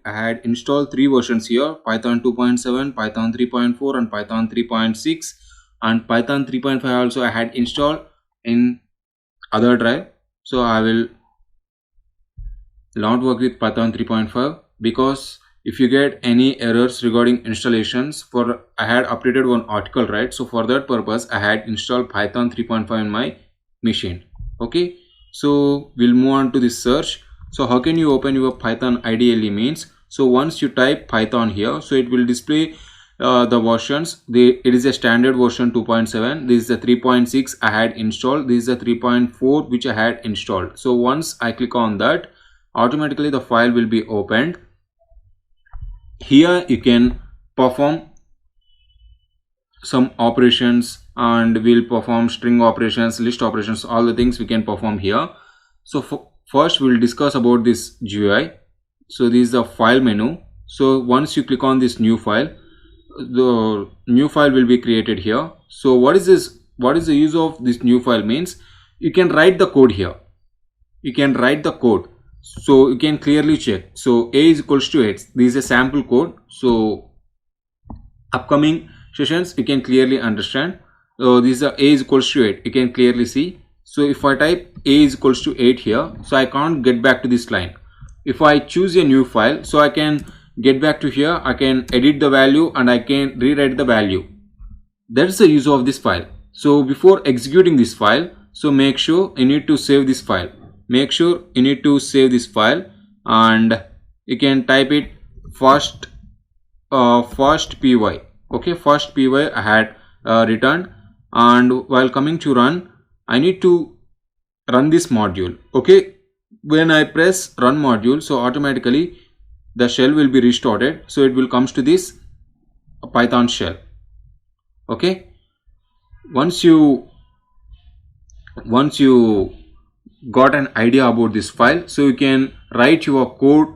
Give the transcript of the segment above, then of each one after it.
I had installed 3 versions here: Python 2.7, Python 3.4 and Python 3.6, and Python 3.5 also I had installed in other drive. So I will not work with Python 3.5 because if you get any errors regarding installations, for I had updated one article, right? So for that purpose I had installed Python 3.5 in my machine. Okay, so we'll move on to this search. So how can you open your Python IDLE means? So once you type Python here, so it will display the versions. It is a standard version 2.7. This is the 3.6 I had installed. This is the 3.4 which I had installed. So once I click on that, automatically the file will be opened. Here you can perform some operations, and we'll perform string operations, list operations, all the things we can perform here. So first we'll discuss about this GUI. So this is the file menu. So once you click on this new file, the new file will be created here. So what is this? What is the use of this new file means? You can write the code here. You can write the code. So you can clearly check. So A is equals to 8. This is a sample code. So upcoming sessions you can clearly understand. So this is A is equals to 8. You can clearly see. So if I type A is equals to 8 here, so I can't get back to this line. If I choose a new file, so I can get back to here. I can edit the value and I can rewrite the value. That's the use of this file. So before executing this file, so make sure you need to save this file. Make sure you need to save this file, and you can type it first py. Okay, first py I had returned, and while coming to run, I need to run this module. Okay, when I press run module, so automatically the shell will be restarted. So it will comes to this Python shell. Okay, once you got an idea about this file, so you can write your code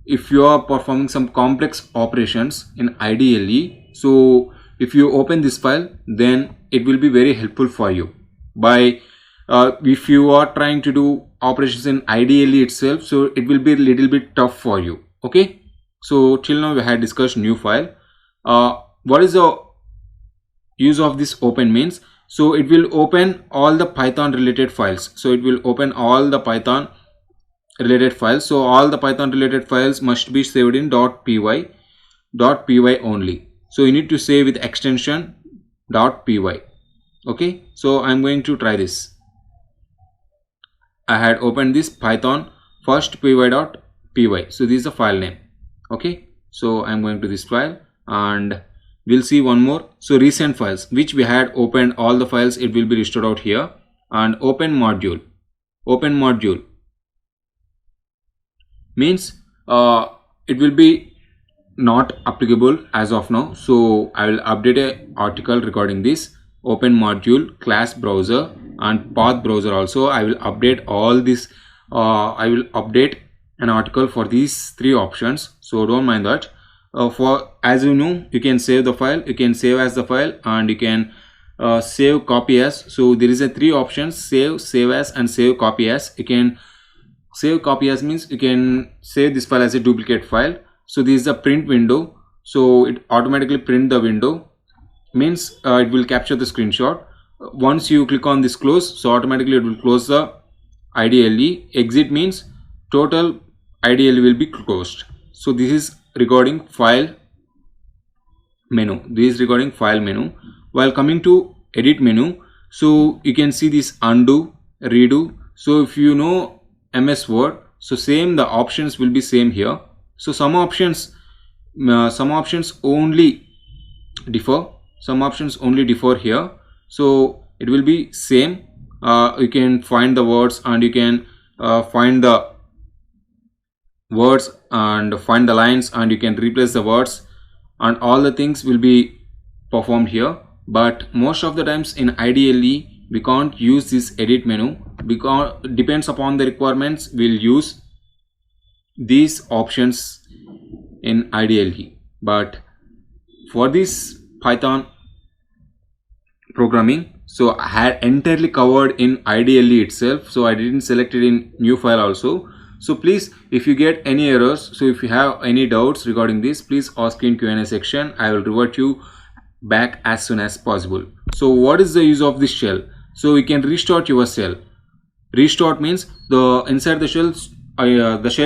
if you are performing some complex operations in IDLE. So if you open this file, then it will be very helpful for you. By if you are trying to do operations in IDLE itself, so it will be a little bit tough for you. Okay, so till now we had discussed new file. What is the use of this open means? So it will open all the Python related files. So it will open all the Python related files. So all the Python related files must be saved in .py only. So you need to save with extension .py. Okay, so I'm going to try this. I had opened this Python first py.py. So this is the file name. Okay, so I'm going to this file and we'll see one more. So recent files which we had opened, all the files, it will be restored out here. And open module means it will be not applicable as of now. So I will update an article regarding this. Open module, class browser and path browser also I will update all this. I will update an article for these 3 options, so don't mind that. For as you know, you can save the file, you can save as the file, and you can save copy as. So there is a 3 options: save as and save copy as. You can save copy as means you can save this file as a duplicate file. So this is a print window, so it automatically print the window, means it will capture the screenshot. Once you click on this close, so automatically it will close the IDLE. Exit means total IDLE will be closed. So this is regarding file menu. This is regarding file menu. While coming to edit menu, so you can see this undo, redo. So if you know MS Word, so same, the options will be same here. So some options only differ, some options only differ here. So it will be same. You can find the words, and you can find the words and find the lines, and you can replace the words, and all the things will be performed here. But most of the times in IDLE we can't use this edit menu, because depends upon the requirements, we'll use these options in IDLE. But for this Python programming, so I had entirely covered in IDLE itself, so I didn't select it in new file also. So please, if you get any errors, so if you have any doubts regarding this, please ask in Q&A section. I will revert you back as soon as possible. So what is the use of this shell? So we can restart your shell. Restart means the inside the shell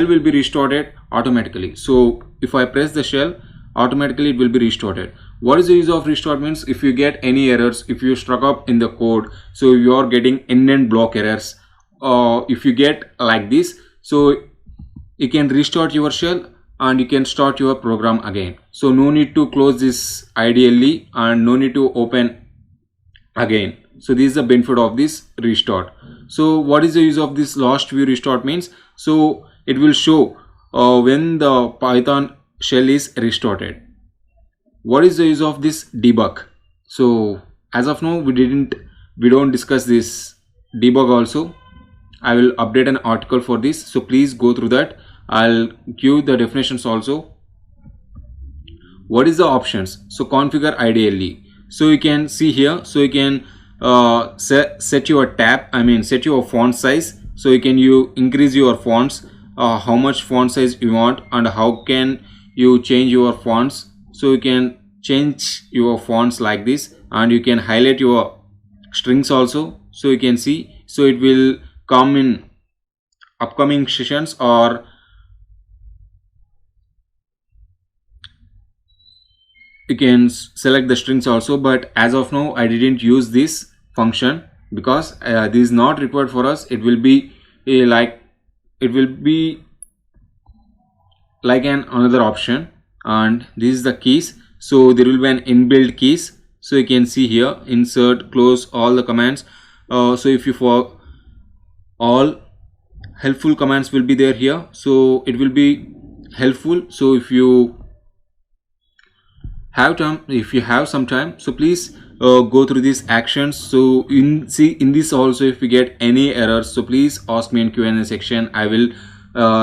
will be restarted automatically. So if I press the shell, automatically it will be restarted. What is the use of restart means? If you get any errors, if you struck up in the code, so you are getting indent block errors, if you get like this, so you can restart your shell and you can start your program again. So no need to close this IDLE and no need to open again. So this is the benefit of this restart. So what is the use of this last view restart means? So it will show when the Python shell is restarted. What is the use of this debug? So as of now we don't discuss this debug also. I will update an article for this, so please go through that. I'll give the definitions also. What is the options? So configure IDLE. So you can see here, so you can set your tab, set your font size. So you increase your fonts, how much font size you want, and how can you change your fonts. So you can change your fonts like this, and you can highlight your strings also. So you can see, so it will come in upcoming sessions, or you can select the strings also, but as of now I didn't use this function because this is not required for us. It will be like another option, and this is the keys. So there will be an inbuilt keys. So you can see here, insert, close, all the commands. So if you for all helpful commands will be there here, so it will be helpful. So if you have some time, so please go through these actions. So in this also, if you get any errors, so please ask me in Q&A section. I will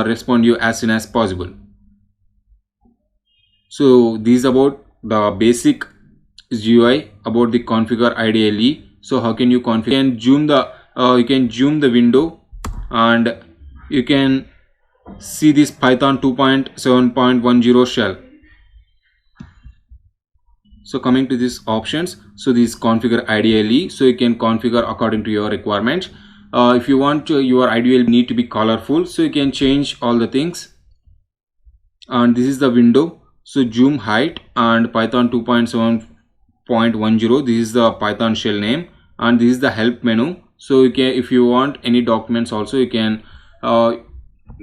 respond you as soon as possible. So this is about the basic GUI about the configure IDLE. So how can you configure? You can zoom the window, and you can see this Python 2.7.10 shell. So coming to these options, so this configure IDLE, so you can configure according to your requirement. If you want your IDLE need to be colorful, so you can change all the things. And this is the window. So zoom height and Python 2.7.10, this is the Python shell name, and this is the help menu. So you can, if you want any documents also, you can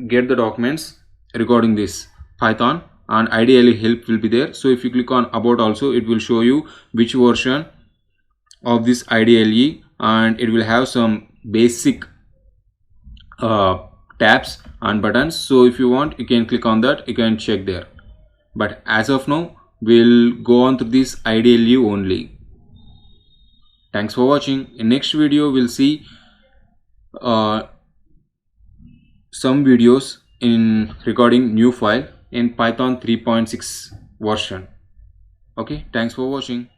get the documents regarding this Python, and IDLE help will be there. So if you click on about also, it will show you which version of this IDLE, and it will have some basic tabs and buttons. So if you want, you can click on that, you can check there. But as of now, we'll go on to this IDLE only. Thanks for watching. In next video, we'll see some videos in regarding new file in Python 3.6 version. Okay, thanks for watching.